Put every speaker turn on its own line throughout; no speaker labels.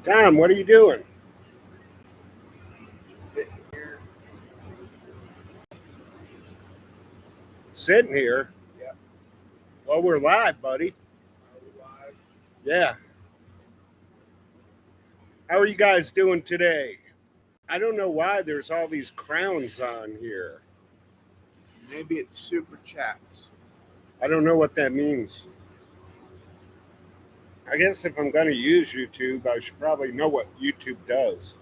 Tom, what are you doing?
Sitting here.
Sitting here?
Yeah.
Well, we're live, buddy.
Are we live?
Yeah. How are you guys doing today? I don't know why there's all these crowns on here.
Maybe it's super chats.
I don't know what that means. I guess if I'm going to use YouTube, I should probably know what YouTube does.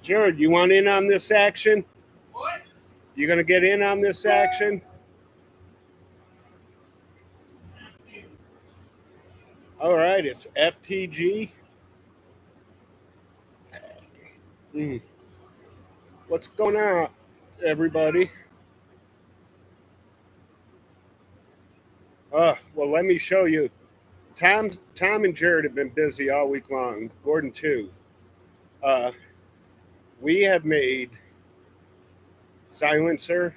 Jared, you want in on this action?
What?
You going to get in on this action? All right, it's FTG. What's going on, everybody? Well, let me show you. Tom and Jared have been busy all week long. Gordon too. We have made silencer.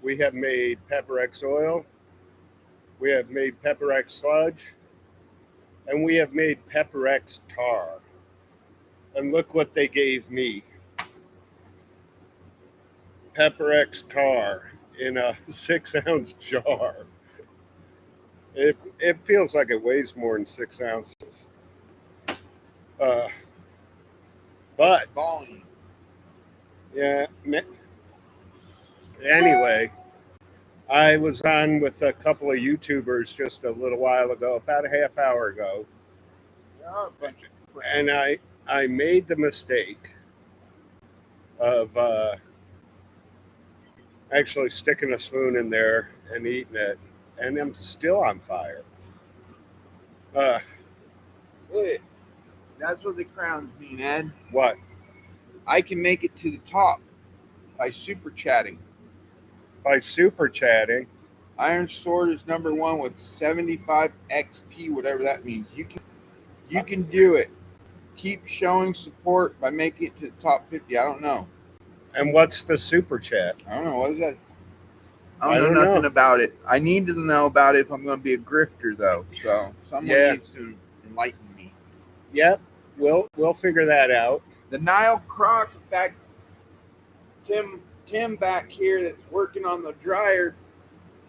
We have made Pepper X oil. We have made Pepper X sludge. And we have made Pepper X tar. And look what they gave me. Pepper X tar in a 6-ounce jar. It feels like it weighs more than 6 ounces. But
Volume.
yeah. Anyway, I was on with a couple of YouTubers just a little while ago, about a half hour ago.
There are a bunch of crowns.
And I made the mistake of actually sticking a spoon in there and eating it, and I'm still on fire.
Hey, that's what the crowns mean, Ed.
What?
I can make it to the top by super chatting.
By super chatting?
Iron Sword is number 1 with 75 XP, whatever that means. You can do it. Keep showing support by making it to the top 50. I don't know.
And what's the super chat?
I don't know. What is that?
I
I
don't
know nothing
know.
about it. I need to know about it if I'm going to be a grifter, though. So someone needs to enlighten me.
Yep, we'll figure that out.
The Nile Croc, in fact, Tim back here that's working on the dryer,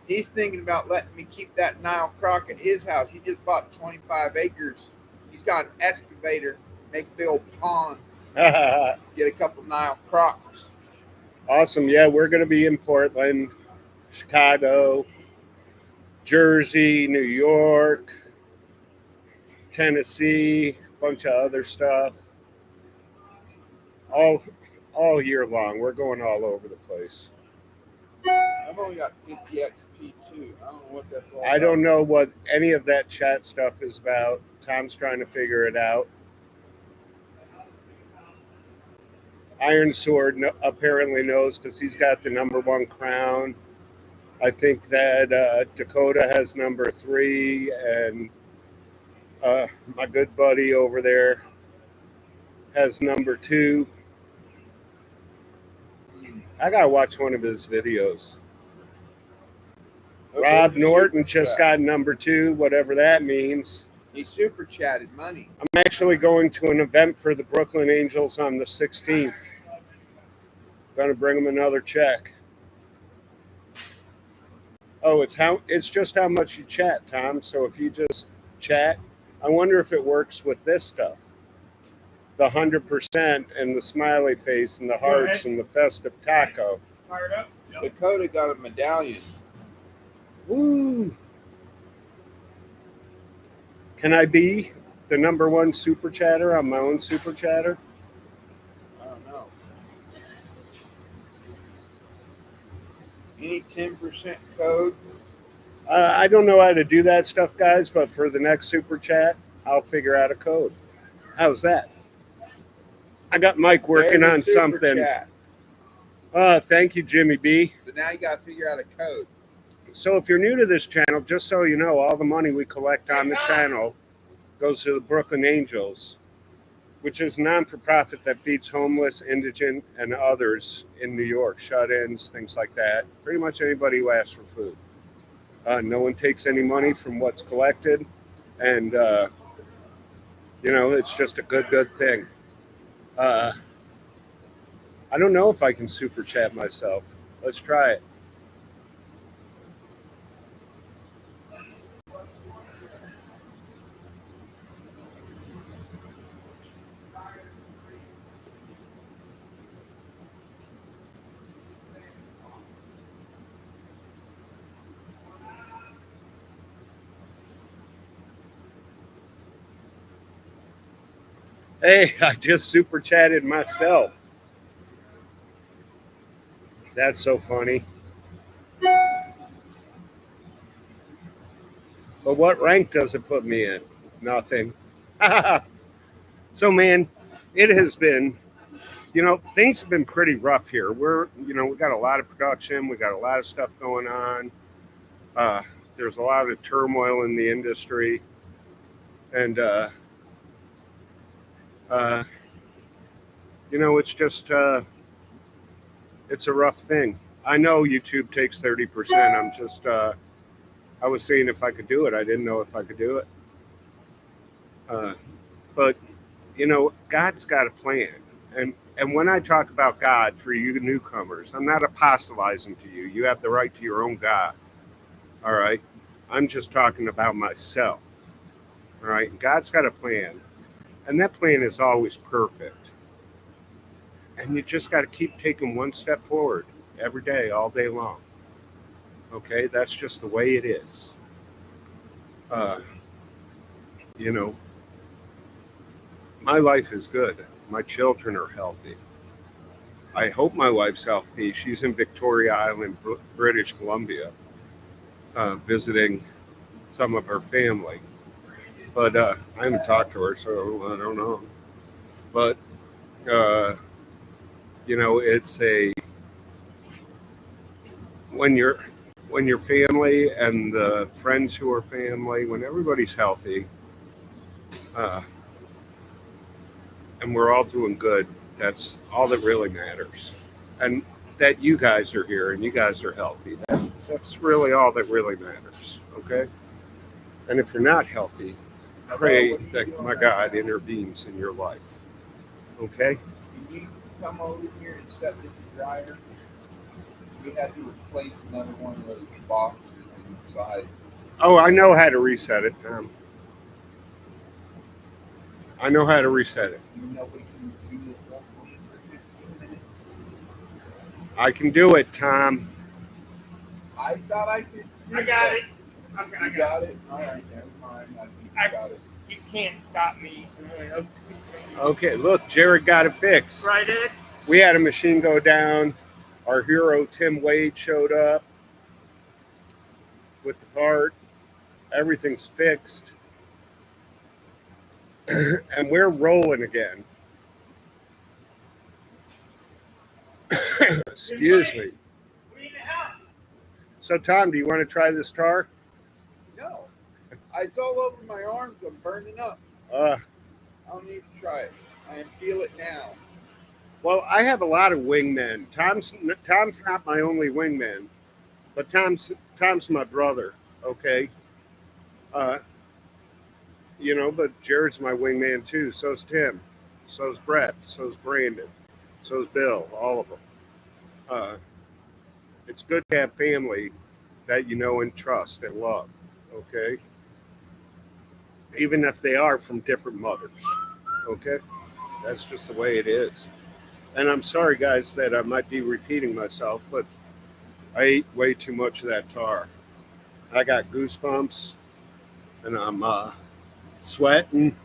he's thinking about letting me keep that Nile Croc at his house. He just bought 25 acres. He's got an excavator, make a big old pond, get a couple Nile Crocs.
Awesome. Yeah, we're going to be in Portland, Chicago, Jersey, New York, Tennessee, a bunch of other stuff. All year long. We're going all over the place.
I've only got 50 XP too. I don't know what that's all
I don't know what any of that chat stuff is about. Tom's trying to figure it out. Iron Sword apparently knows because he's got the number 1 crown. I think that Dakota has number 3, and my good buddy over there has number 2. I gotta watch one of his videos.
Okay,
Rob Norton
super
just
chat.
got number 2, whatever that means.
He super chatted money.
I'm actually going to an event for the Brooklyn Angels on the 16th. Gonna bring them another check. Oh, it's just how much you chat, Tom. So if you just chat, I wonder if it works with this stuff. The 100% and the smiley face and the hearts and the festive taco.
Fired up. Yep.
Dakota got a medallion.
Woo! Can I be the number 1 super chatter on my own super chatter?
I don't know. Any 10% codes?
I don't know how to do that stuff, guys, but for the next super chat, I'll figure out a code. How's that? I got Mike working on something.
Chat.
Thank you, Jimmy B.
So now you got to figure out a code.
So if you're new to this channel, just so you know, all the money we collect on the channel goes to the Brooklyn Angels, which is a non-for-profit that feeds homeless, indigent, and others in New York, shut-ins, things like that. Pretty much anybody who asks for food. No one takes any money from what's collected, and You know, it's just a good thing. I don't know if I can super chat myself. Let's try it. Hey, I just super chatted myself. That's so funny. But what rank does it put me in? Nothing. So, man, it has been, you know, things have been pretty rough here. We got a lot of production. We got a lot of stuff going on. There's a lot of turmoil in the industry. And, it's just, it's a rough thing. I know YouTube takes 30%. I was seeing if I could do it. I didn't know if I could do it. But, God's got a plan. And when I talk about God for you newcomers, I'm not apostolizing to you. You have the right to your own God. All right. I'm just talking about myself. All right. God's got a plan. And that plan is always perfect. And you just got to keep taking one step forward every day, all day long. Okay. That's just the way it is. My life is good. My children are healthy. I hope my wife's healthy. She's in Victoria Island, British Columbia, visiting some of her family. But I haven't talked to her, so I don't know. But, it's when your family and the friends who are family, when everybody's healthy, and we're all doing good, that's all that really matters. And that you guys are here and you guys are healthy. That's really all that really matters. Okay. And if you're not healthy, pray that my God intervenes in your life. Okay.
You need to come over here and set the dryer. We had to replace another one of those boxes inside.
Oh, I know how to reset it, Tom. I know how to reset it.
You know we can do it for 15 minutes.
I can do it, Tom.
I thought I could.
I got it.
I got it. All right, never mind. I got it.
You can't stop me.
Okay, look, Jared got it fixed.
Right, Ed?
We had a machine go down. Our hero, Tim Wade, showed up with the part. Everything's fixed. And we're rolling again. Excuse me. So, Tom, do you want to try this tar?
No. It's all over my arms. I'm burning up.
Uh,
I don't need to try it. I feel it now.
Well, I have a lot of wingmen. Tom's not my only wingman, but Tom's my brother. Okay. But Jared's my wingman too. So's Tim. So's Brett. So's Brandon. So's Bill. All of them. It's good to have family that you know and trust and love. Okay. Even if they are from different mothers. Okay. That's just the way it is. And I'm sorry, guys, that I might be repeating myself, but I ate way too much of that tar. I got goosebumps, and I'm sweating,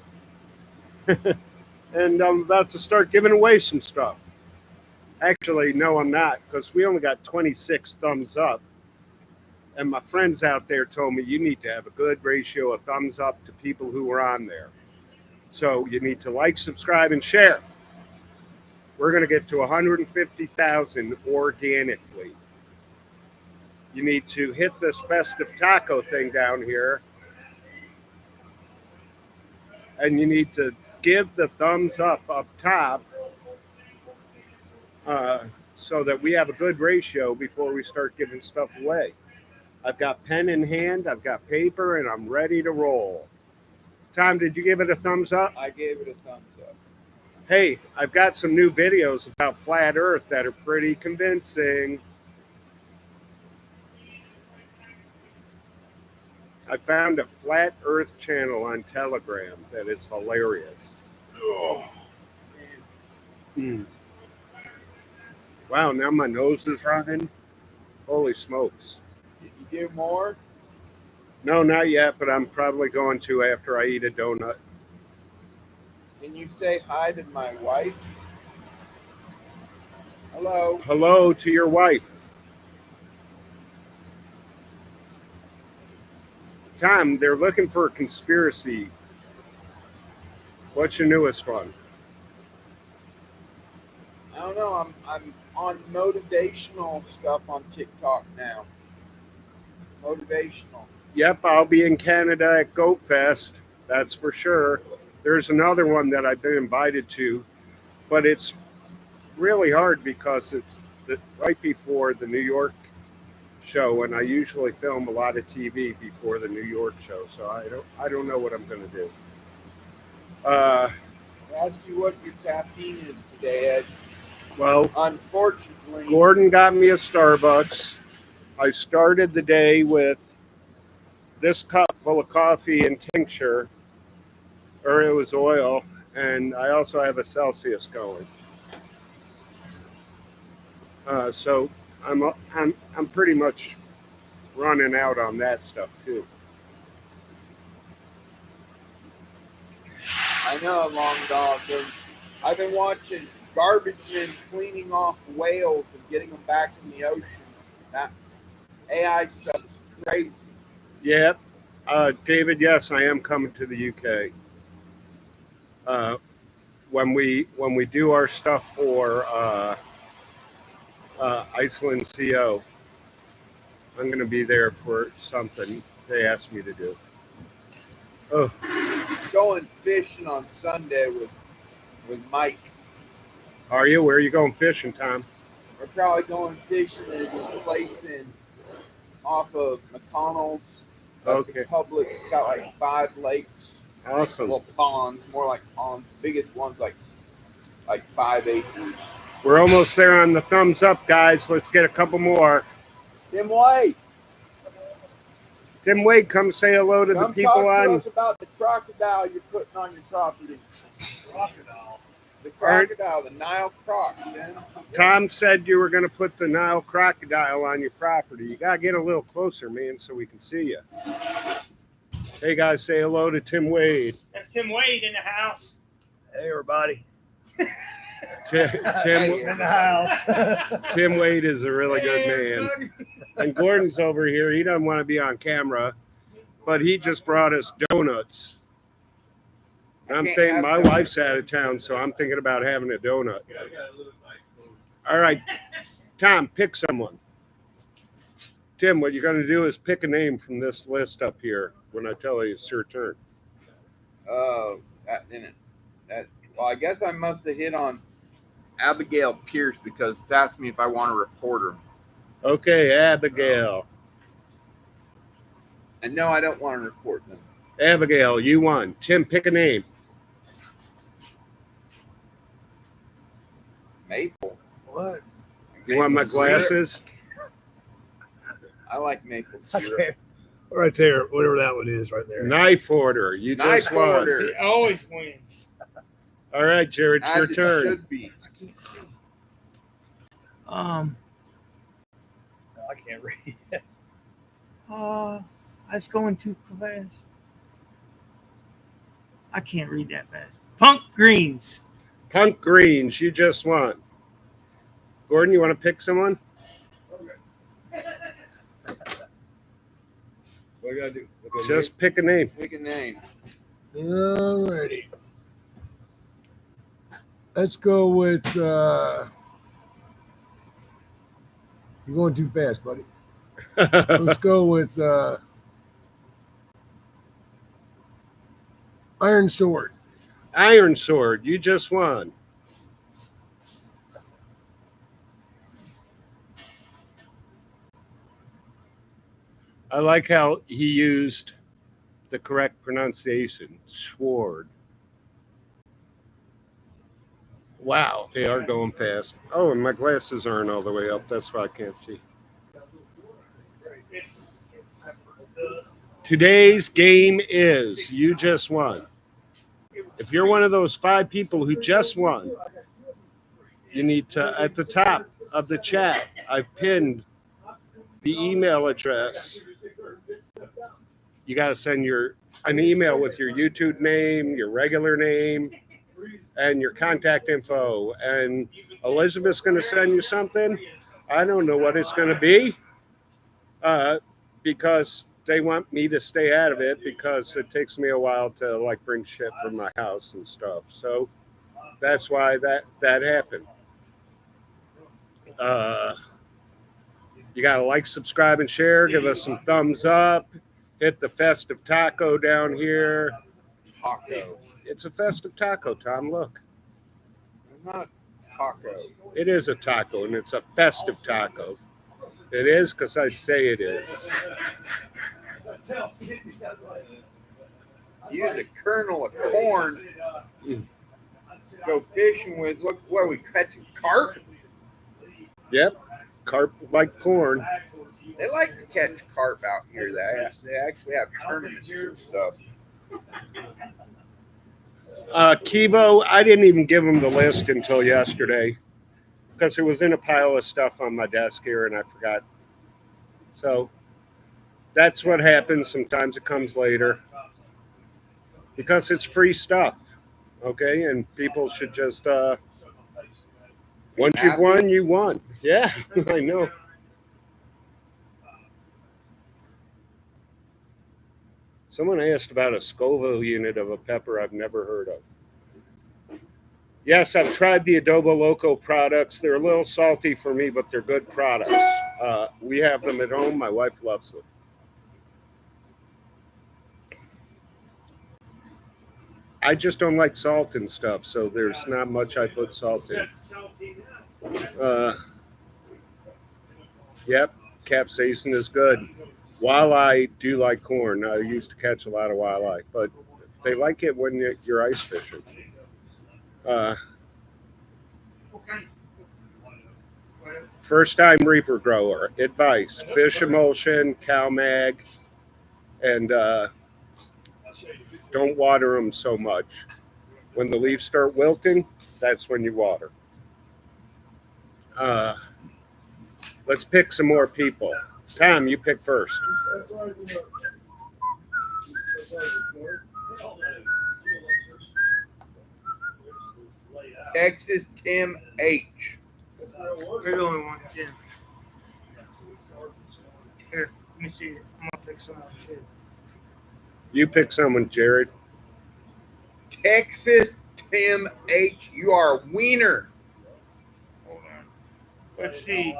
and I'm about to start giving away some stuff. Actually, no, I'm not, because we only got 26 thumbs up. And my friends out there told me you need to have a good ratio of thumbs up to people who are on there. So you need to like, subscribe, and share. We're going to get to 150,000 organically. You need to hit this festive taco thing down here. And you need to give the thumbs up top so that we have a good ratio before we start giving stuff away. I've got pen in hand, I've got paper, and I'm ready to roll. Tom, did you give it a thumbs up?
I gave it a thumbs up.
Hey, I've got some new videos about flat Earth that are pretty convincing. I found a flat Earth channel on Telegram that is hilarious.
Oh,
Mm. Wow, now my nose is running. Holy smokes.
did you do more?
No, not yet, but I'm probably going to after I eat a donut.
Can you say hi to my wife? Hello.
Hello to your wife. Tom, they're looking for a conspiracy. What's your newest one?
I don't know. I'm on motivational stuff on TikTok now. Motivational.
Yep, I'll be in Canada at Goat Fest. That's for sure. There's another one that I've been invited to, but it's really hard because it's right before the New York show, and I usually film a lot of TV before the New York show, so I don't know what I'm going to do.
I'll ask you what your caffeine is today, Ed.
Well,
Unfortunately,
Gordon got me a Starbucks. I started the day with this cup full of coffee and tincture, or it was oil, and I also have a Celsius going. So I'm pretty much running out on that stuff too.
I know, long dog. I've been watching garbage men cleaning off whales and getting them back in the ocean. That AI stuff is crazy.
Yep. David, yes, I am coming to the UK. When we do our stuff for Iceland CO, I'm going to be there for something they asked me to do. Oh,
Going fishing on Sunday with Mike.
are you? Where are you going fishing, Tom?
We're probably going fishing at a place off of McConnell's. That's
Okay.
public. It's got like 5 lakes.
Awesome.
Well, ponds, more like ponds. The biggest one's like 5 acres.
We're almost there on the thumbs up, guys. Let's get a couple more.
Tim White,
Tim Wade, come say hello to the
come
people
talk to
on.
us about the crocodile you're putting on your property.
Crocodile.
The crocodile, the Nile croc, man.
Tom said you were going to put the Nile crocodile on your property. You got to get a little closer, man, so we can see you. Hey, guys, say hello to Tim Wade.
That's Tim Wade in the house.
Hey, everybody.
Tim
In the house.
Tim Wade is a really good man. And Gordon's over here. He doesn't want to be on camera, but he just brought us donuts. I'm
can't
thinking
have
my
donuts.
wife's out of town, so I'm thinking about having a donut. All right, Tom, pick someone. Tim, what you're going to do is pick a name from this list up here when I tell you it's your turn.
Oh, that didn't. Well, I guess I must have hit on Abigail Pierce because it's asked me if I want to report her.
Okay, Abigail.
And no, I don't want to report them.
Abigail, you won. Tim, pick a name.
Maple.
What?
You want my
Maple syrup.
glasses?
I like maple
I
syrup.
can't. Right there, whatever that one is, right there.
Knife order. You
Knife
just won.
order.
He always wins.
All right, Jared, it's
As
your
it
turn.
should be.
I can't see. No, I can't read.
I was going too fast. I can't read that fast. Punk greens.
Punk Greens, you just won. Gordon, you want to pick someone?
What do I gotta do?
Just pick a name.
Pick a name.
Alrighty. Let's go with. You're going too fast, buddy. Let's go with Iron Sword.
Iron Sword, you just won. I like how he used the correct pronunciation. Sword. Wow, they are going fast. Oh, and my glasses aren't all the way up. That's why I can't see. Today's game is you just won. If you're one of those 5 people who just won, you need to, at the top of the chat, I've pinned the email address. You got to send an email with your YouTube name, your regular name, and your contact info. And Elizabeth's going to send you something. I don't know what it's going to be because they want me to stay out of it because it takes me a while to like bring shit from my house and stuff. So that's why that happened. You got to like, subscribe, and share. Give us some thumbs up. Hit the festive taco down here.
Taco.
It's a festive taco, Tom. Look.
It's not a taco.
It is a taco, and it's a festive taco. It is because I say it is.
Use a kernel of corn. Go fishing with. Look, what are we catching? Carp?
Yep. Carp like corn.
They like to catch carp out here. They actually have tournaments and stuff.
Kivo, I didn't even give him the list until yesterday because it was in a pile of stuff on my desk here and I forgot. So that's what happens. Sometimes it comes later because it's free stuff. Okay. And people should just, once you've won, you won. Yeah, I know. Someone asked about a Scoville unit of a pepper I've never heard of. Yes, I've tried the Adobo Loco products. They're a little salty for me, but they're good products. We have them at home. My wife loves them. I just don't like salt and stuff, so there's not much I put salt in. Yep, capsaicin is good. Walleye do like corn. I used to catch a lot of walleye, but they like it when you're ice fishing. First time reaper grower, advice, fish emulsion, cow mag, and don't water them so much. When the leaves start wilting, that's when you water. Let's pick some more people. Tom, you pick first.
Texas Tim H.
We're the only one, Jim. Here, let me see. I'm gonna pick someone too.
You pick someone, Jared.
Texas Tim H. You are a wiener.
Hold on. Let's see.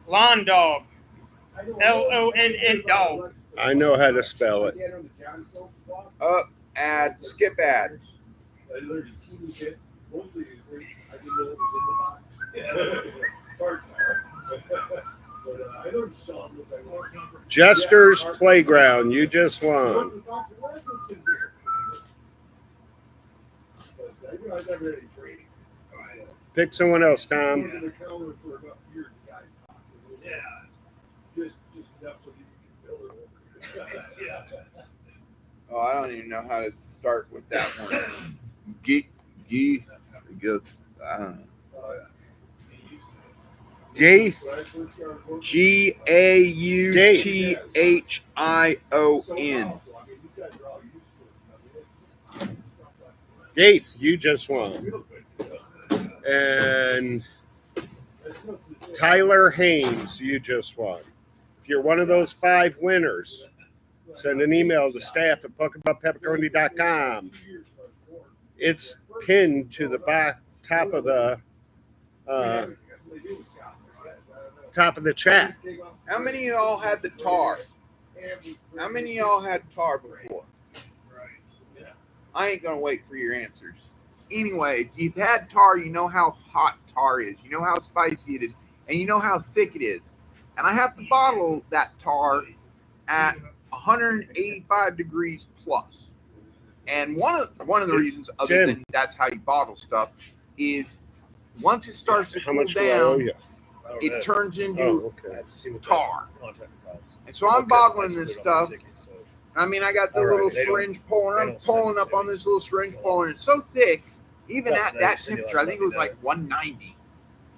Lawn dog. LONN dog.
I know how to spell it.
Up, add, skip ad.
Jester's Playground. You just won. Pick someone else, Tom.
Oh, I don't even know how to start with that one. Geeth, I don't know.
Gaith.
GAUTHION.
Gaith, you just won. And Tyler Haynes, you just won. If you're one of those 5 winners, send an email to staff at puckerbuttpeppercompany.com. It's pinned to the top of the chat.
How many of y'all had the tar? How many of y'all had tar before? I ain't gonna wait for your answers. Anyway, if you've had tar, you know how hot tar is. You know how spicy it is. And you know how thick it is. And I have to bottle that tar at 185 degrees plus. And one of the reasons, other than that's how you bottle stuff, is once it starts to
How
cool
much do I owe
down,
you?
it turns into
Oh, okay.
tar. And so I'm
Okay.
bottling this stuff. I mean, I got the little syringe pulling. I'm pulling up on this little syringe pulling. It's so thick, even at that temperature, I think it was like 190.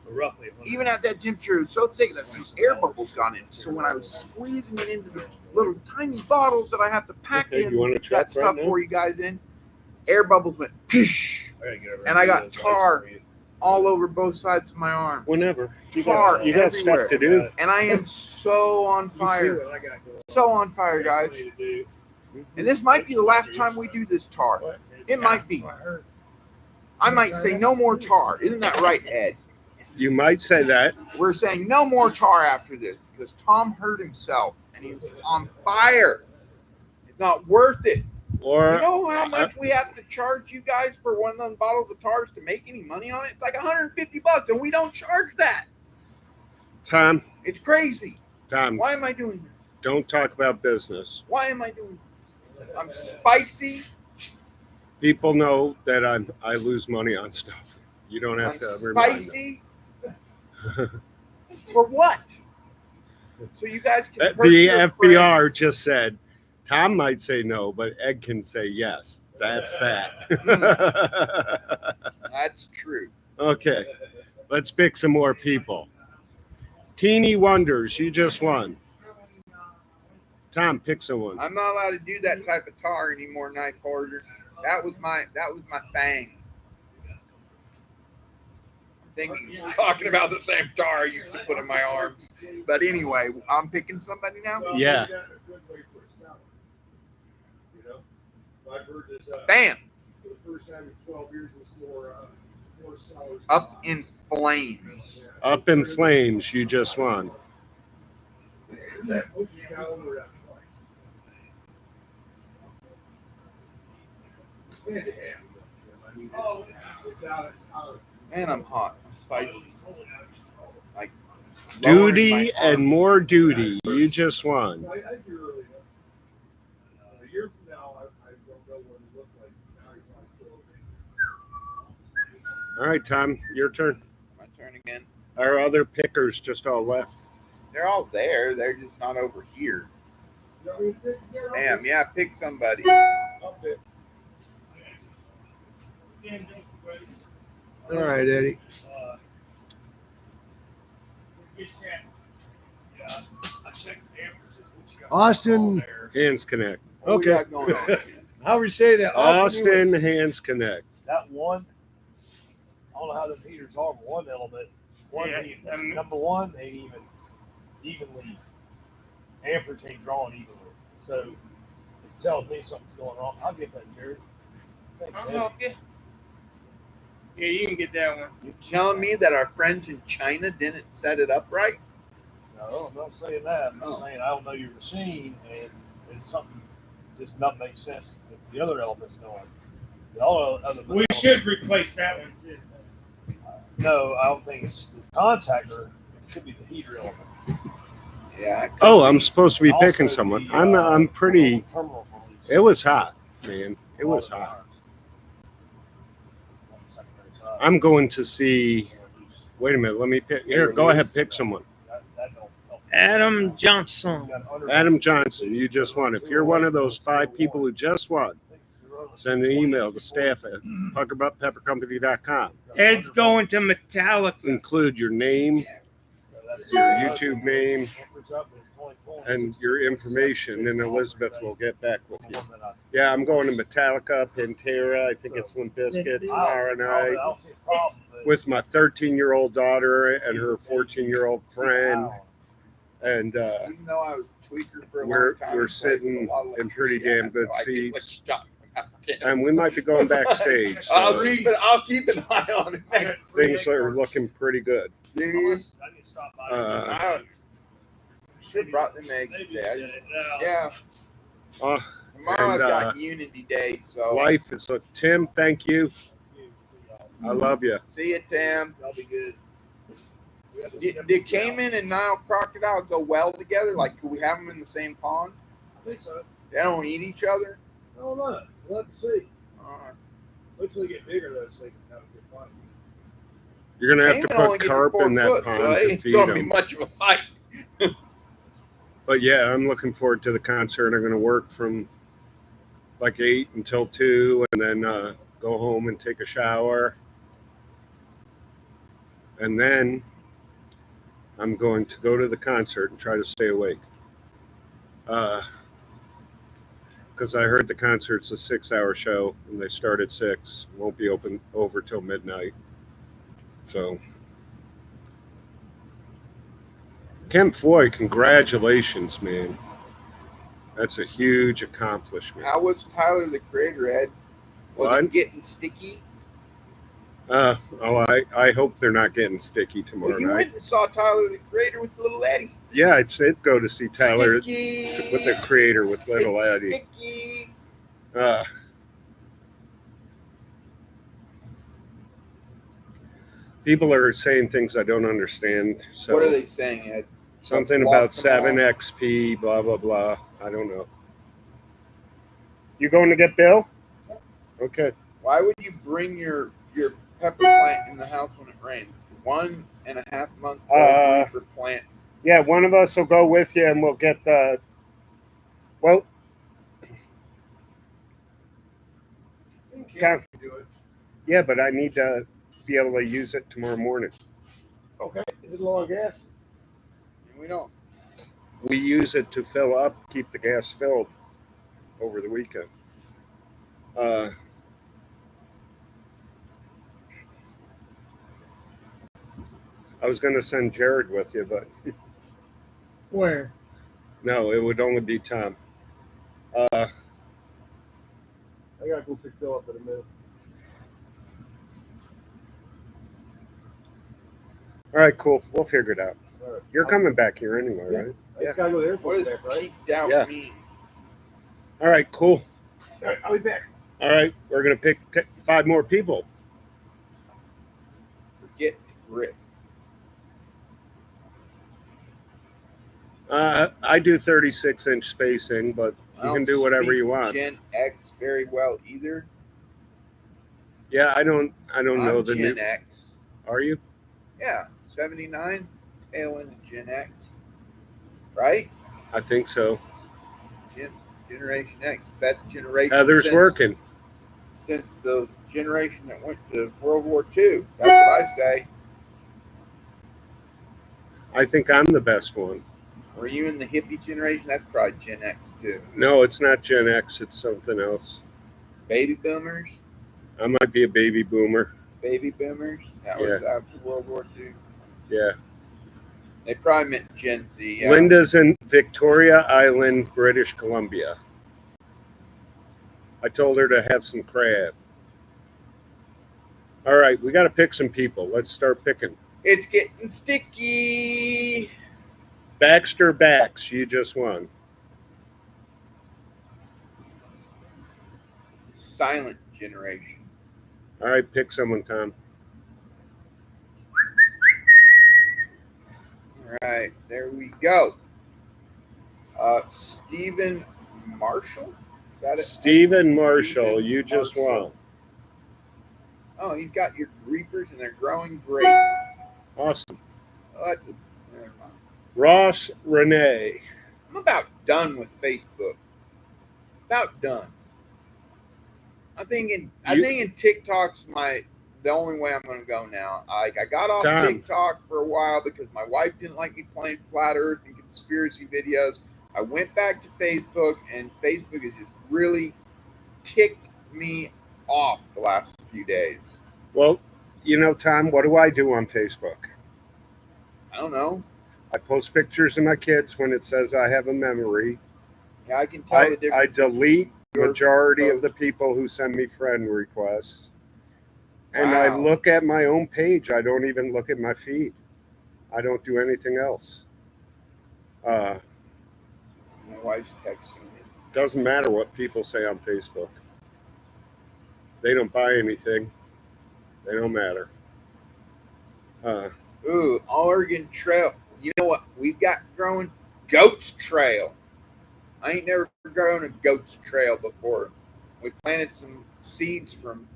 Roughly.
Even at that temperature, it was so thick that some air bubbles got in. So when I was squeezing it into the little tiny bottles that I have to pack
Okay,
in
you wanna try
that
it
stuff
right now?
for you guys in, air bubbles went psh, and I got tar all over both sides of my arm.
Whenever. You
Tar
got
everywhere.
stuff to do.
And I am so on fire. So on fire, guys. And this might be the last time we do this tar. It might be. I might say no more tar. Isn't that right, Ed?
You might say that.
We're saying no more tar after this because Tom hurt himself and he's on fire. It's not worth it.
Or
You know how much we have to charge you guys for one of those bottles of tars to make any money on it? It's like $150 and we don't charge that.
Tom,
It's crazy.
Tom,
Why am I doing this?
don't talk about business.
Why am I doing this? I'm spicy.
People know that I lose money on stuff. You don't have
I'm
to remind them.
spicy. For what? So you guys can hurt
The
your
FBR
friends.
just said, Tom might say no, but Ed can say yes. That's that.
That's true.
Okay, let's pick some more people. Teeny Wonders, you just won. Tom, pick someone.
I'm not allowed to do that type of tar anymore, knife holder. That was my thing. I'm thinking he's talking about the same tar I used to put in my arms. But anyway, I'm picking somebody now.
Yeah.
Bam!
For the first time in 12 years, there's more sellers.
Up in flames.
Up in Flames, you just won.
Man, I'm hot. I'm spicy. Like
Duty
lowering my
and
arms.
more duty, you just won.
A year from now, I don't know what it looks like. Now you're probably still
All right, Tom, your turn.
My turn again.
Our other pickers just all left.
They're all there. They're just not over here. Damn, yeah, pick somebody.
All right, Eddie. Austin.
Hands Connect.
What we
Okay.
got going on?
How we say that?
Austin Hands Connect.
That one, I don't know how the heaters are, but one element,
Yeah,
heat, number one, they even evenly, amperage ain't drawn evenly. So it tells me something's going wrong. I'll get that, Jared. Thanks,
I'll
Ed.
help you. Yeah, you can get that one.
You telling me that our friends in China didn't set it up right?
No, I'm not saying that. I'm just saying I don't know your machine, and it's something just not make sense that the other element's doing. The other
We should replace that one too.
No, I don't think it's the contactor. It could be the heater element.
Yeah.
Oh, I'm supposed to be
Also
picking someone.
the,
I'm pretty.
terminal for release.
It was hot, man. It was hot. I'm going to see. Wait a minute. Let me pick. Here, go ahead. Pick someone.
Adam Johnson.
Adam Johnson, you just won. If you're one of those 5 people who just won, send an email to staff at puckerbuttpeppercompany.com.
Ed's going to Metallica.
Include your name, your YouTube name, and your information, and Elizabeth will get back with you. Yeah, I'm going to Metallica, Pantera. I think it's Limp Bizkit tomorrow night with my 13-year-old daughter and her 14-year-old friend. And
Even though I was a tweaker for a long time,
we're
I played with a
sitting
lot of
in pretty
electricity.
damn good
I get what
seats.
you're talking about, Tim.
And we might be going backstage. So
I'll keep an eye on it next
things are looking pretty good.
week.
Uh,
Should have brought them eggs today. Yeah.
uh,
Tomorrow
And,
I've got Unity Day, so
life is a Tim. Thank you. I love you.
see you, Tim.
That'll be good.
Did Cayman and Nile Crocodile go well together? Like, could we have them in the same pond?
think so.
They don't eat each other.
I don't know. We'll have to see.
Uh,
Wait till they get bigger, though, so they can have a good fight.
You're gonna have to
Cayman only
put
gets
carp
4
in that
foot,
pond
so it
to
ain't
feed
gonna be
them.
much of a fight.
But yeah, I'm looking forward to the concert. I'm gonna work from like 8 until 2, and then go home and take a shower, and then I'm going to go to the concert and try to stay awake. Because I heard the concert's a 6-hour show, and they start at 6. Won't be open over till midnight. So, Ken Foy, congratulations, man. That's a huge accomplishment.
How was Tyler the Creator, Ed? Was
What?
it getting sticky?
I hope they're not getting sticky tomorrow
Well, you
night.
went and saw Tyler the Creator with little Eddie.
Yeah, I'd say go to see Tyler
Sticky.
with the Creator with little
Sticky,
Eddie.
Sticky.
People are saying things I don't understand. So
What are they saying, Ed?
something
Block
about
them all.
7XP, blah blah blah. I don't know. You going to get Bill? Okay.
Why would you bring your pepper plant in the house when it rains? 1.5 month reaper plant.
Yeah, one of us will go with you, and we'll get the. Well,
Can do it.
yeah, but I need to be able to use it tomorrow morning.
Okay. Is it low on gas?
And we don't.
We use it to fill up, keep the gas filled over the weekend. I was going to send Jared with you, but
Where?
no, it would only be Tom.
I gotta go pick Bill up in a minute.
All right, cool. We'll figure it out.
All right.
You're coming back here anyway,
Yeah.
right?
I just gotta go to the
What
airport
does
back, right?
peaked out
Yeah.
mean?
All right, cool.
All right, I'll be back.
All right, we're going to pick 5 more people.
Forget to grift.
I do 36-inch spacing, but
I
you can
don't
do whatever
speak
you want.
Gen X very well either.
Yeah, I don't know
I'm
the
Gen
new.
X.
Are you?
Yeah, 79, tail into Gen X. Right?
I think so.
Generation X, best generation.
Heather's working.
Since the generation that went to World War II. That's what I say.
I think I'm the best one.
Were you in the hippie generation? That's probably Gen X too.
No, it's not Gen X. It's something else.
Baby boomers?
I might be a baby boomer.
Baby boomers? That was after World War II.
Yeah.
They probably meant Gen Z. Yeah.
Linda's in Victoria Island, British Columbia. I told her to have some crab. All right, we got to pick some people. Let's start picking.
It's getting sticky.
Baxter Bax, you just won.
Silent generation.
All right, pick someone, Tom.
All right, there we go. Stephen Marshall? Is that it?
Stephen Marshall,
Stephen
you just
Marshall.
won.
Oh, he's got your reapers and they're growing great.
Awesome.
Oh, never mind.
Ross Renee.
I'm about done with Facebook. About done. I'm thinking TikTok's the only way I'm going to go now. I got off
Tom.
TikTok for a while because my wife didn't like me playing flat Earth and conspiracy videos. I went back to Facebook, and Facebook has just really ticked me off the last few days.
Well, you know, Tom, what do I do on Facebook?
I don't know.
I post pictures of my kids when it says I have a memory.
Yeah, I can tell the difference.
I delete the majority of the
post.
people who send me friend requests. And I
Wow.
look at my own page. I don't even look at my feed. I don't do anything else.
My wife's texting me.
Doesn't matter what people say on Facebook. They don't buy anything. They don't matter.
Ooh, Oregon Trail. You know what we've got growing? Goats Trail. I ain't never grown a goat's trail before. We planted some seeds from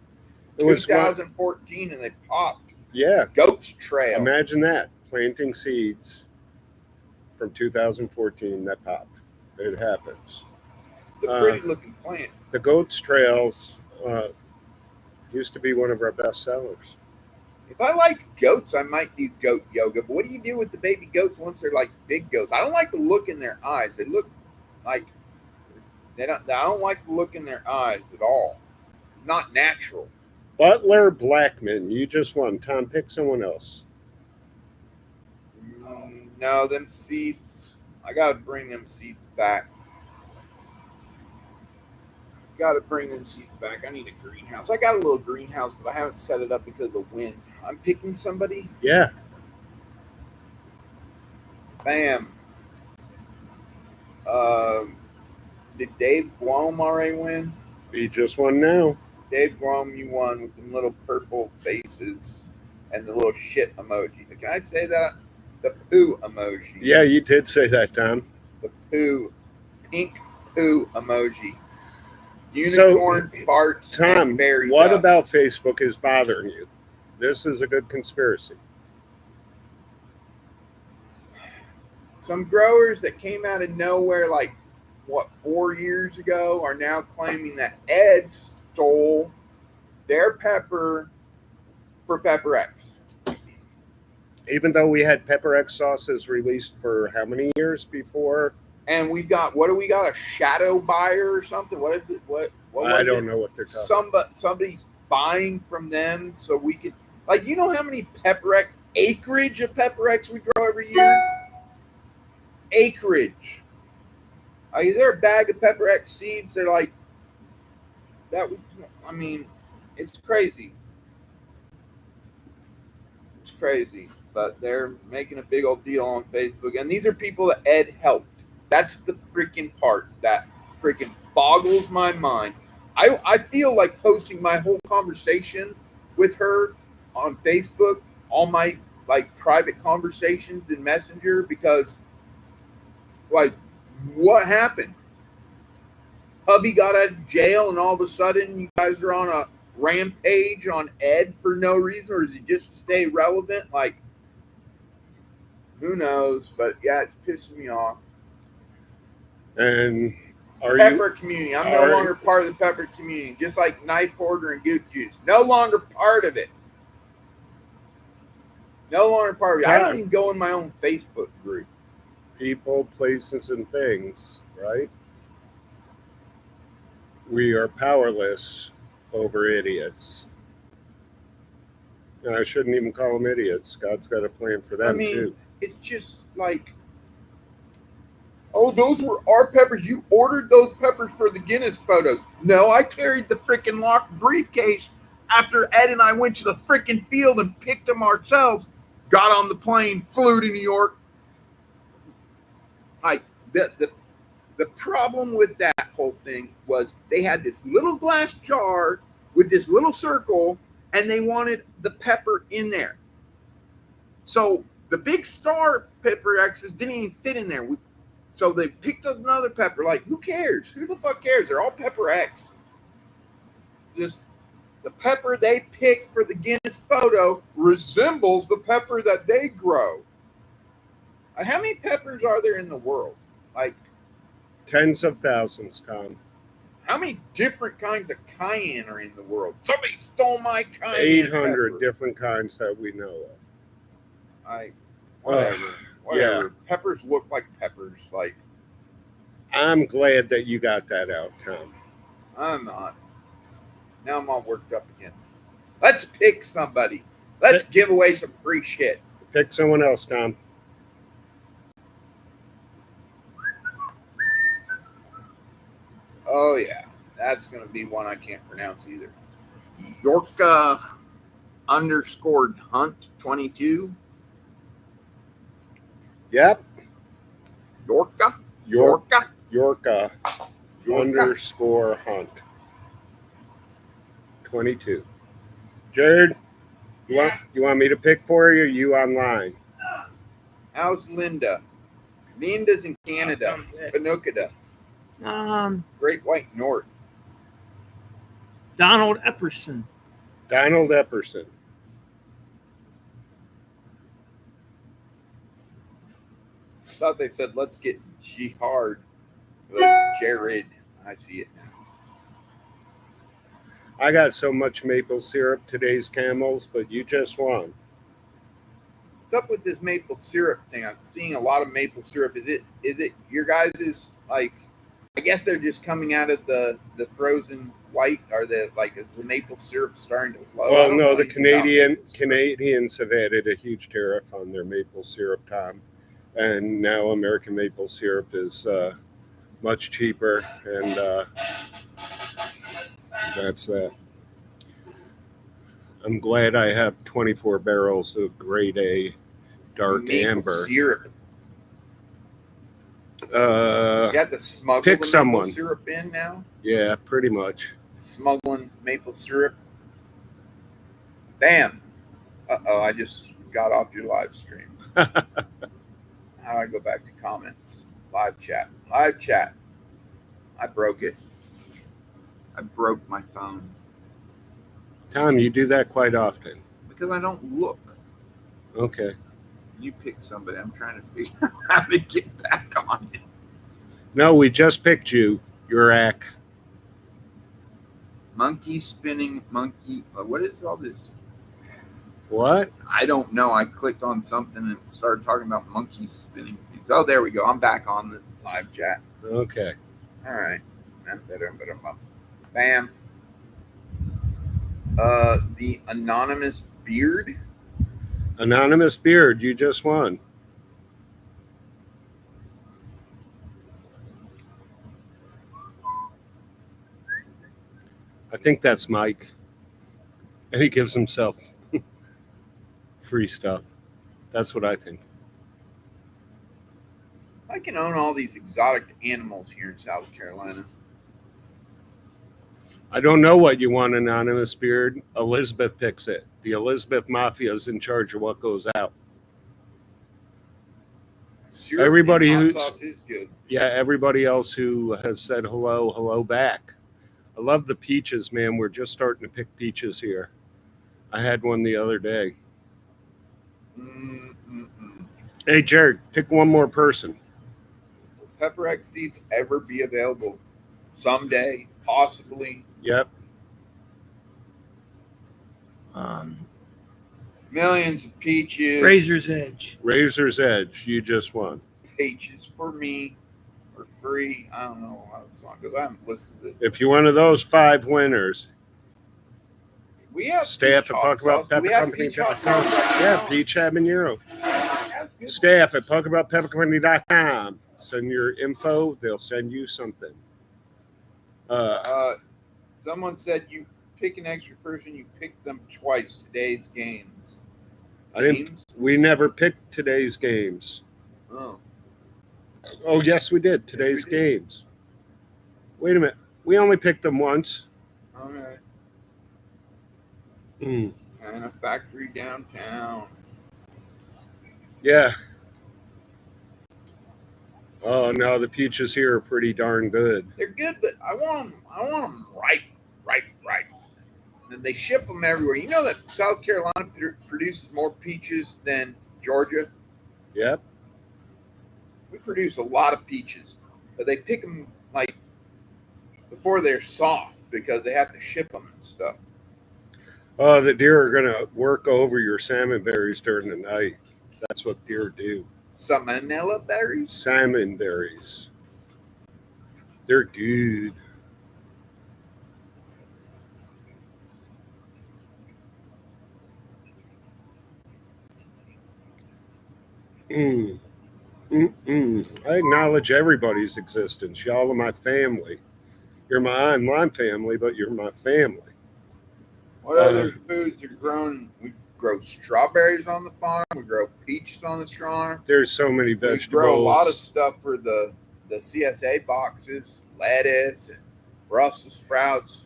It was
2014 and they popped.
Yeah.
Goat's trail.
Imagine that, planting seeds from 2014 that popped. It happens.
It's a pretty looking plant.
The goat's trails used to be one of our best sellers.
If I liked goats, I might do goat yoga. But what do you do with the baby goats once they're like big goats? I don't like the look in their eyes. They look like I don't like the look in their eyes at all. Not natural.
Butler Blackman, you just won. Tom, pick someone else.
No, them seeds. I gotta bring them seeds back. Gotta bring them seeds back. I need a greenhouse. I got a little greenhouse, but I haven't set it up because of the wind. I'm picking somebody.
Yeah.
Bam. Did Dave Guam already win?
He just won now.
Dave Guam, you won with them little purple faces and the little shit emoji. Can I say that? The poo emoji.
Yeah, you did say that, Tom.
The poo, pink poo emoji. Unicorn farts.
Tom,
and fairy
what
dust.
about Facebook is bothering you? This is a good conspiracy.
Some growers that came out of nowhere, like, 4 years ago, are now claiming that Ed stole their pepper for Pepper X.
Even though we had Pepper X sauces released for how many years before?
And we got, what do we got? A shadow buyer or something? What
I don't know what they're talking about.
Somebody's buying from them so we could, like, you know how many Pepper X, acreage of Pepper X we grow every year? Acreage. Is there a bag of Pepper X seeds? They're like, I mean, it's crazy. It's crazy. But they're making a big old deal on Facebook. And these are people that Ed helped. That's the freaking part that freaking boggles my mind. I feel like posting my whole conversation with her on Facebook, all my like private conversations in Messenger, because like, what happened? Hubby got out of jail and all of a sudden you guys are on a rampage on Ed for no reason, or is it just to stay relevant? Like, who knows? But yeah, it's pissing me off.
And
Pepper community. I'm no longer part of the pepper community. Just like Knife Hoarder and Goop Juice. No longer part of it. No longer part of it. I don't even go in my own Facebook group.
People, places, and things, right? We are powerless over idiots. And I shouldn't even call them idiots. God's got a plan for them, too.
It's just like, oh, those were our peppers. You ordered those peppers for the Guinness photos. No, I carried the freaking locked briefcase after Ed and I went to the freaking field and picked them ourselves, got on the plane, flew to New York. Like, the problem with that whole thing was they had this little glass jar with this little circle, and they wanted the pepper in there. So the big star Pepper X's didn't even fit in there. So they picked up another pepper. Like, who cares? Who the fuck cares? They're all Pepper X. Just the pepper they picked for the Guinness photo resembles the pepper that they grow. How many peppers are there in the world? Like,
tens of thousands, Tom.
How many different kinds of cayenne are in the world? Somebody stole my cayenne.
800
pepper.
different kinds that we know of.
Whatever.
Yeah.
Peppers look like peppers. Like,
I'm glad that you got that out, Tom.
I'm not. Now I'm all worked up again. Let's pick somebody. Let's give away some free shit.
Pick someone else, Tom.
Oh, yeah. That's going to be one I can't pronounce either. Yorka _ Hunt 22.
Yep.
Yorka
_ Hunt 22. Jared, you want me to pick for you, or you online?
How's Linda? Linda's in Canada. Panucada. Great White North.
Donald Epperson.
Donald Epperson.
I thought they said let's get Jihad. It's Jared. I see it now.
I got so much maple syrup, today's camels, but you just won.
What's up with this maple syrup thing? I'm seeing a lot of maple syrup. Is it your guys' like? I guess they're just coming out of the frozen white. Are they like is the maple syrup starting to flow?
Well, no, the Canadians have added a huge tariff on their maple syrup, Tom, and now American maple syrup is much cheaper, and that's that. I'm glad I have 24 barrels of grade A dark
maple
amber.
Syrup. You have to smuggle
pick
the
someone.
maple syrup in now.
Yeah, pretty much.
Smuggling maple syrup. Bam. Uh-oh, I just got off your live stream. How do I go back to comments? Live chat. Live chat. I broke it. I broke my phone.
Tom, you do that quite often.
Because I don't look.
Okay.
You pick somebody. I'm trying to figure out how to get back on it.
No, we just picked you. You're Ack.
Monkey spinning monkey. What is all this?
What?
I don't know. I clicked on something and it started talking about monkeys spinning things. Oh, there we go. I'm back on the live chat.
Okay.
All right. Bam. The anonymous beard.
Anonymous Beard, you just won. I think that's Mike. And he gives himself free stuff. That's what I think.
I can own all these exotic animals here in South Carolina.
I don't know what you want, Anonymous Beard. Elizabeth picks it. The Elizabeth Mafia is in charge of what goes out.
Syrup
Everybody
and hot
who's
sauce is good.
Yeah, everybody else who has said hello back. I love the peaches, man. We're just starting to pick peaches here. I had one the other day. Hey, Jared, pick one more person.
Will Pepper X seeds ever be available? Someday, possibly.
Yep.
Millions of peaches.
Razor's Edge.
Razor's Edge, you just won.
Peaches for me for free. I don't know how the song goes. I haven't listened to it.
If you're one of those 5 winners,
We have
staff at Puckerbutt Pepper Company. Yeah, peach habanero. Staff at PuckerbuttPepperCompany.com. Send your info. They'll send you something.
Someone said you pick an extra person. You picked them twice. Today's games.
We never picked today's games. Oh, yes, we did. Today's games. Wait a minute. We only picked them once.
Okay.
Mm.
And a factory downtown.
Yeah. Oh, no, the peaches here are pretty darn good.
They're good, but I want them right. And they ship them everywhere. You know that South Carolina produces more peaches than Georgia?
Yep.
We produce a lot of peaches, but they pick them like before they're soft because they have to ship them and stuff.
Oh, the deer are going to work over your salmon berries during the night. That's what deer do.
Salmonella berries?
Salmon berries. They're good. I acknowledge everybody's existence. Y'all are my family. You're my online family, but you're my family.
What other foods are grown? We grow strawberries on the farm. We grow peaches on the farm.
There's so many vegetables.
We grow a lot of stuff for the CSA boxes, lettuce and Brussels sprouts.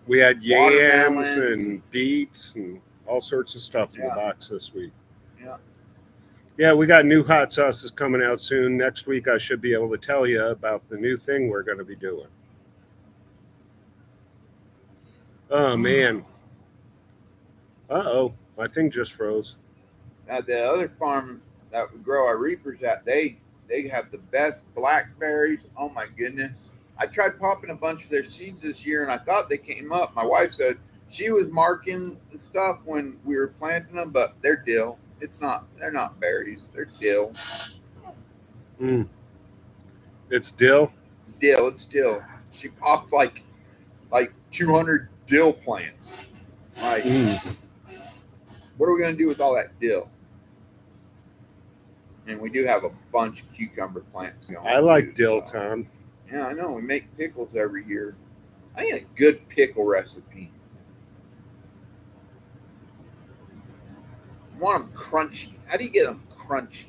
We had yams and beets and all sorts of stuff in the box this week.
Yeah.
Yeah, we got new hot sauces coming out soon. Next week, I should be able to tell you about the new thing we're going to be doing. Oh, man. Uh-oh. My thing just froze.
Now the other farm that we grow our reapers at, they have the best blackberries. Oh my goodness. I tried popping a bunch of their seeds this year and I thought they came up. My wife said she was marking the stuff when we were planting them, but they're dill. They're not berries. They're dill.
Mm. It's dill?
Dill, it's dill. She popped like 200 dill plants. Like, what are we going to do with all that dill? And we do have a bunch of cucumber plants going.
I like
too,
dill,
so.
Tom.
Yeah, I know. We make pickles every year. I need a good pickle recipe. I want them crunchy. How do you get them crunchy?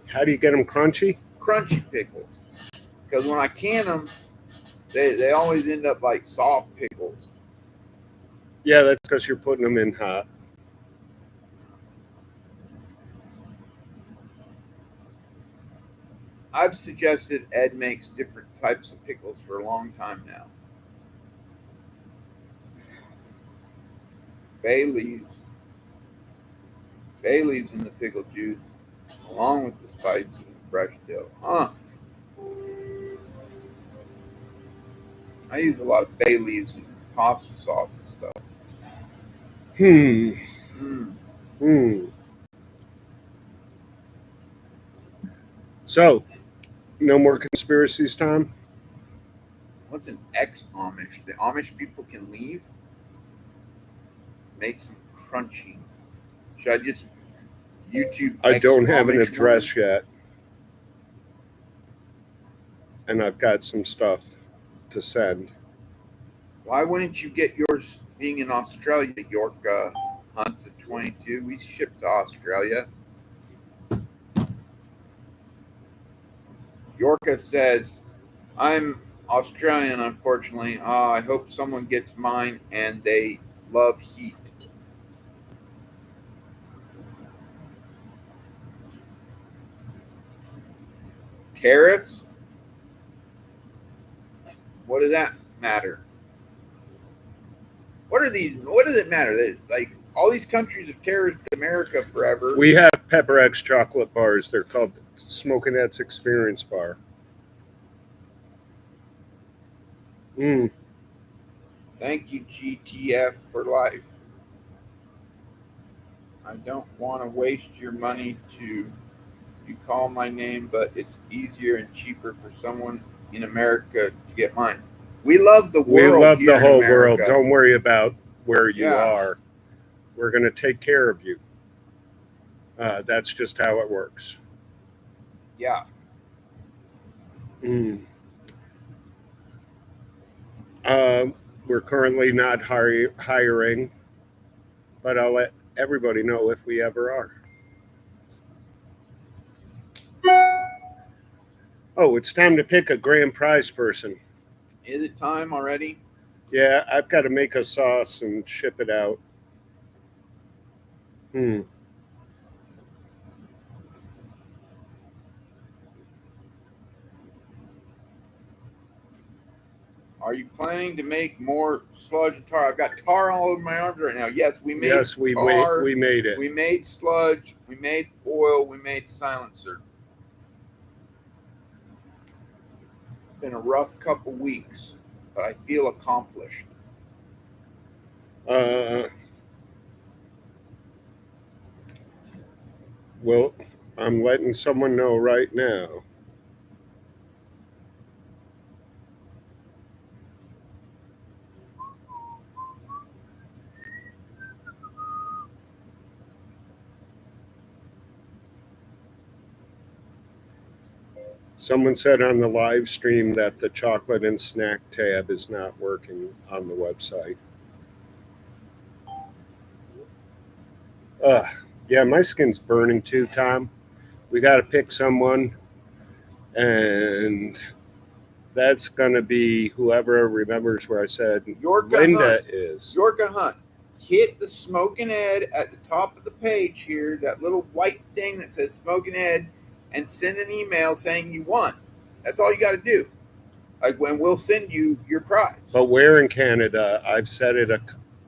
How do you get them crunchy?
Crunchy pickles. Because when I can them, they always end up like soft pickles.
Yeah, that's because you're putting them in hot.
I've suggested Ed makes different types of pickles for a long time now. Bay leaves in the pickle juice, along with the spices and fresh dill. I use a lot of bay leaves in pasta sauce and stuff.
So, no more conspiracies, Tom?
What's an ex-Amish? The Amish people can leave? Makes them crunchy. Should I just YouTube
I don't have an
ex-Amish
address
woman?
yet. And I've got some stuff to send.
Why wouldn't you get yours being in Australia, Yorka Hunt of 22? We ship to Australia. Yorka says, I'm Australian, unfortunately. I hope someone gets mine and they love heat. Tariffs? What does that matter? What are these? What does it matter? Like, all these countries have tariffed America forever.
We have Pepper X chocolate bars. They're called Smokin' Ed's Experience Bar.
Thank you, GTF, for life. I don't want to waste your money you call my name, but it's easier and cheaper for someone in America to get mine. We love the world.
We love
here
the whole
in
world.
America.
Don't worry about where you
Yeah.
are. We're going to take care of you. That's just how it works.
Yeah.
We're currently not hiring, but I'll let everybody know if we ever are. Oh, it's time to pick a grand prize person.
Is it time already?
Yeah, I've got to make a sauce and ship it out.
Are you planning to make more sludge and tar? I've got tar all over my arms right now. Yes, we made tar.
We made it.
We made sludge. We made oil. We made silencer. Been a rough couple weeks, but I feel accomplished.
Well, I'm letting someone know right now. Someone said on the live stream that the chocolate and snack tab is not working on the website. Yeah, my skin's burning too, Tom. We got to pick someone, and that's going to be whoever remembers where I said
Yorka
Linda
Hunt.
is.
Yorka Hunt. hit the Smoking Ed at the top of the page here, that little white thing that says Smoking Ed, and send an email saying you won. That's all you got to do. Like when we'll send you your prize.
But where in Canada? I've said it.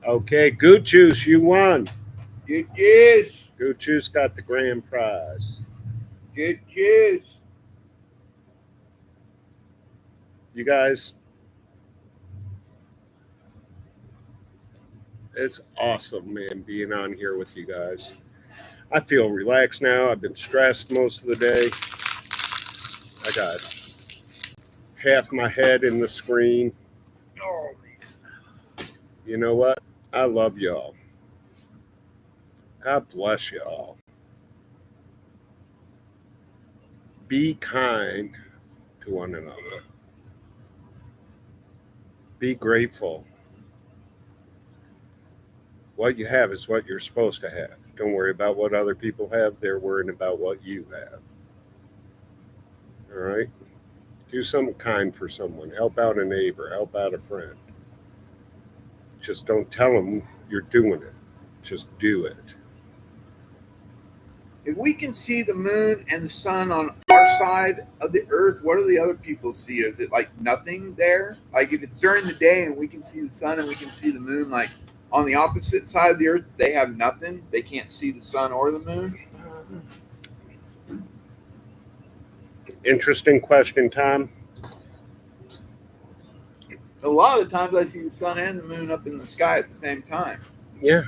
Okay, Goot Juice, you won.
Good juice.
Goot Juice got the grand prize.
Good juice.
You guys, it's awesome, man, being on here with you guys. I feel relaxed now. I've been stressed most of the day. I got half my head in the screen.
Oh, man.
You know what? I love y'all. God bless y'all. Be kind to one another. Be grateful. What you have is what you're supposed to have. Don't worry about what other people have. They're worrying about what you have. All right? Do something kind for someone. Help out a neighbor. Help out a friend. Just don't tell them you're doing it. Just do it.
If we can see the moon and the sun on our side of the earth, what do the other people see? Is it like nothing there? Like if it's during the day and we can see the sun and we can see the moon, like on the opposite side of the earth, they have nothing. They can't see the sun or the moon.
Interesting question, Tom.
A lot of the times I see the sun and the moon up in the sky at the same time.
Yeah.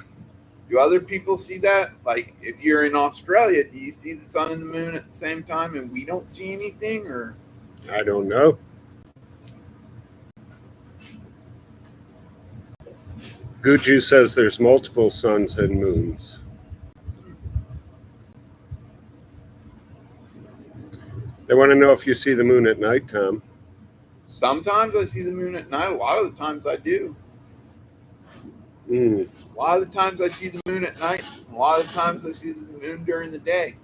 Do other people see that? Like if you're in Australia, do you see the sun and the moon at the same time and we don't see anything? Or
I don't know. Guju says there's multiple suns and moons. They want to know if you see the moon at night, Tom.
sometimes I see the moon at night. A lot of the times I do.
Mm.
A lot of the times I see the moon at night. A lot of the times I see the moon during the day.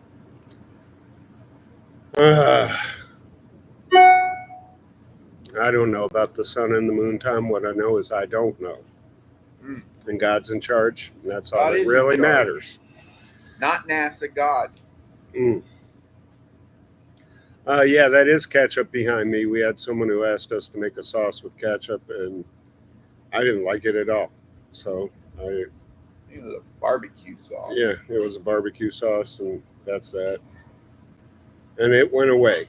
I don't know about the sun and the moon, Tom. What I know is I don't know.
Mm.
And God's in charge. And that's all
God
that
is in
really
charge.
matters.
Not NASA, God.
Mm. Yeah, that is ketchup behind me. We had someone who asked us to make a sauce with ketchup, and I didn't like it at all. So
You know, the barbecue sauce.
yeah, it was a barbecue sauce, and that's that. And it went away.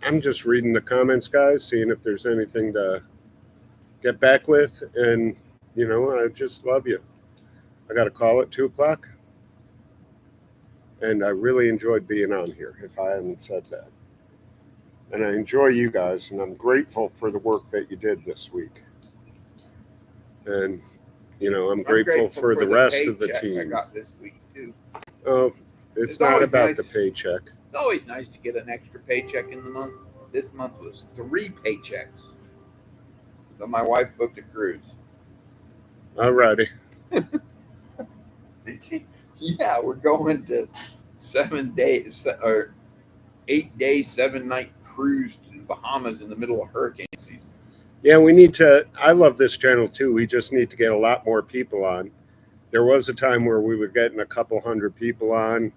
I'm just reading the comments, guys, seeing if there's anything to get back with. And, you know, I just love you. I got a call at 2 o'clock. And I really enjoyed being on here, if I haven't said that. And I enjoy you guys, and I'm grateful for the work that you did this week. And, you know, I'm grateful for the rest of the
paycheck
team.
I got this week, too.
Oh, it's
It's
not
always
about
nice.
the paycheck.
It's always nice to get an extra paycheck in the month. This month was 3 paychecks. So my wife booked a cruise.
All righty.
Did she? Yeah, we're going to 7 days or 8 day, 7 night cruise to the Bahamas in the middle of hurricane season.
Yeah, we need to. I love this channel too. We just need to get a lot more people on. There was a time where we were getting a couple hundred people on.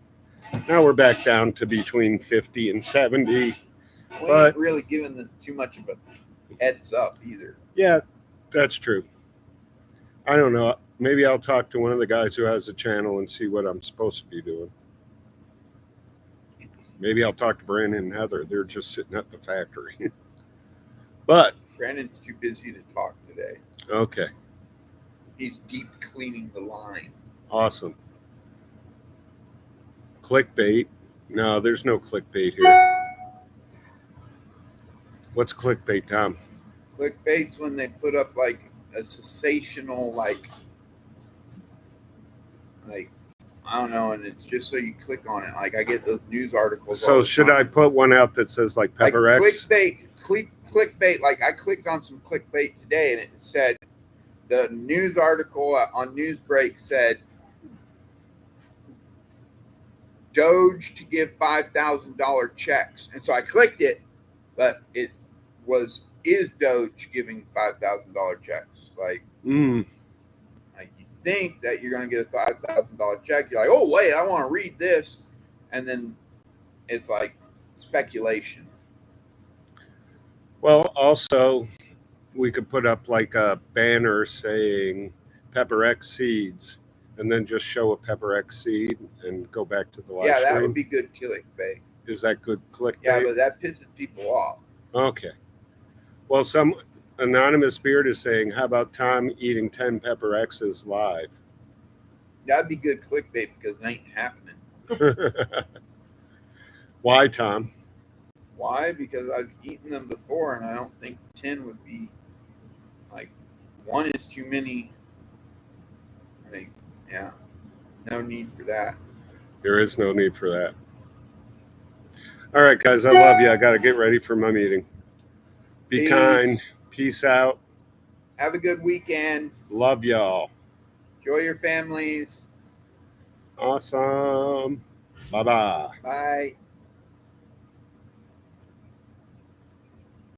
Now we're back down to between 50 and 70.
We
But-
ain't really giving them too much of a heads up either.
Yeah, that's true. I don't know. Maybe I'll talk to one of the guys who has a channel and see what I'm supposed to be doing. Maybe I'll talk to Brandon and Heather. They're just sitting at the factory. But,
Brandon's too busy to talk today.
okay,
He's deep cleaning the line.
awesome. Clickbait. No, there's no clickbait here. What's clickbait, Tom?
Clickbait's when they put up like a sensational, like I don't know, and it's just so you click on it. Like I get those news articles. all
So
the
should I
time.
put one out that says like
Like
Pepper X?
clickbait. Like I clicked on some clickbait today, and it said the news article on Newsbreak said Doge to give $5,000 checks, and so I clicked it, but it was is Doge giving $5,000 checks? Like you think that you're going to get a $5,000 check. You're like, oh, wait, I want to read this. And then it's like speculation.
Well, also, we could put up like a banner saying Pepper X seeds, and then just show a Pepper X seed and go back to the live
Yeah,
stream.
that would be good clickbait.
Is that good clickbait?
Yeah, but that pisses people off.
Okay. Well, some anonymous beard is saying, how about Tom eating 10 Pepper X's live?
That'd be good clickbait because it ain't happening.
Why, Tom?
Why? Because I've eaten them before, and I don't think 10 would be like, one is too many. Like, yeah, no need for that.
There is no need for that. All right, guys, I love you. I got to get ready for my meeting. Be
Peace.
kind. Peace out.
Have a good weekend.
Love y'all.
Enjoy your families.
Awesome. Bye-bye.
Bye.